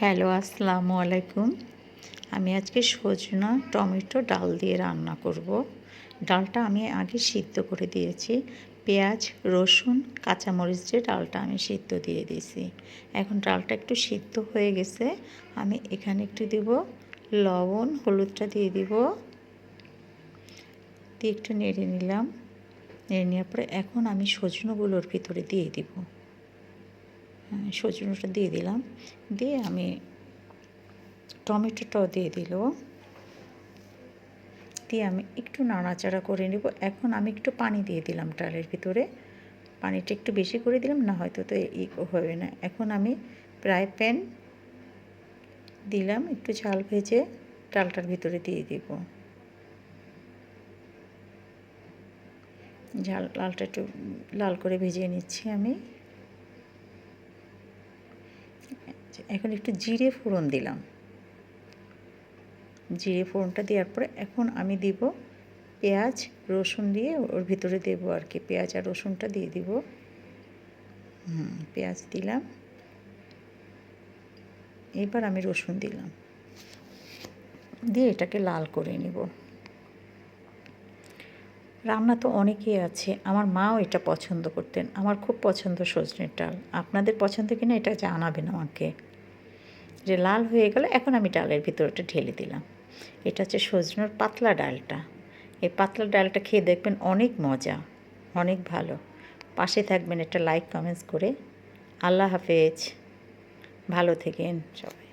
Hello, আসসালামু আলাইকুম। আমি আজকে সজনা টমেটো ডাল দিয়ে রান্না করব। ডালটা আমি আগে সিদ্ধ করে দিয়েছি। পেঁয়াজ, রসুন, কাঁচামরিচ দিয়ে ডালটা আমি সিদ্ধ দিয়ে দিয়েছি। এখন ডালটা একটু সিদ্ধ হয়ে গেছে। আমি এখানে একটু দিব লবণ, হলুদটা দিয়ে দিব, দিয়ে একটু নেড়ে নিলাম। নেড়ে নেওয়ার পরে এখন আমি সজনাগুলোর ভিতরে দিয়ে দিব। সজনাটা দিয়ে দিলাম, দিয়ে আমি টমেটোটাও দিয়ে দিল, দিয়ে আমি একটু নাড়াচাড়া করে নেব। এখন আমি একটু পানি দিয়ে দিলাম ডালের ভিতরে, পানিটা একটু বেশি করে দিলাম, না হয়তো তো হবে না। এখন আমি ফ্রাই প্যান দিলাম, একটু ঝাল ভেজে ডালটার ভিতরে দিয়ে দিব। লালটা একটু লাল করে ভেজে নিচ্ছি আমি। এখন একটু জিরে ফোড়ন দিলাম। জিরে ফোড়নটা দেওয়ার পরে এখন আমি দিব পেঁয়াজ, রসুন দিয়ে ওর ভিতরে দেবো আর কি। পেঁয়াজ আর রসুনটা দিয়ে দিব। পেঁয়াজ দিলাম, এবার আমি রসুন দিলাম, দিয়ে এটাকে লাল করে নেব। রান্না তো অনেকেই আছে, আমার মাও এটা পছন্দ করতেন। আমার খুব পছন্দ সজনের ডাল। আপনাদের পছন্দ কিনা এটা জানাবেন আমাকে। যে লাল হয়ে গেল, এখন আমি ডালের ভিতরটা ঢেলে দিলাম। এটা হচ্ছে সজনের পাতলা ডালটা। এই পাতলা ডালটা খেয়ে দেখবেন অনেক মজা, অনেক ভালো। পাশে থাকবেন একটা লাইক কমেন্টস করে। আল্লাহ হাফেজ, ভালো থেকেন সবাই।